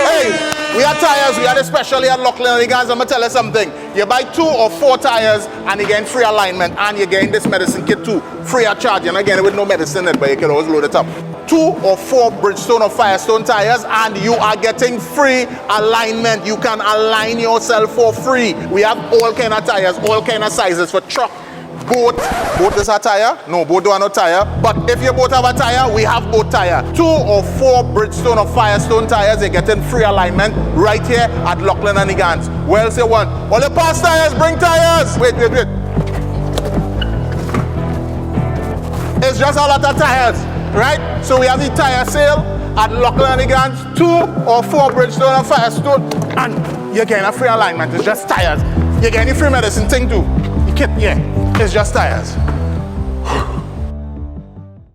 Hey, we have tires. We had especially at Laughlin and Gannes. I'm going to tell you something. You buy 2 or 4 tires and you get free alignment and you get this medicine kit too. Free of charge. You're not getting it with no medicine in it, but you can always load it up. 2 or 4 Bridgestone or Firestone tires and you are getting free alignment. You can align yourself for free. We have all kind of tires, all kind of sizes for truck, boat. Boat is a tire? No, boat don't have no tire. But if you both have a tire, we have boat tire. 2 or 4 Bridgestone or Firestone tires, you're getting free alignment right here at Laughlin and Gannes. Where else you want? All the past tires, bring tires. Wait. It's just a lot of tires, right? So we have the tire sale at Laughlin and Gannes. 2 or 4 Bridgestone and Firestone, and you're getting a free alignment. It's just tires. You're getting free medicine thing too. You can't, yeah. It's just tires.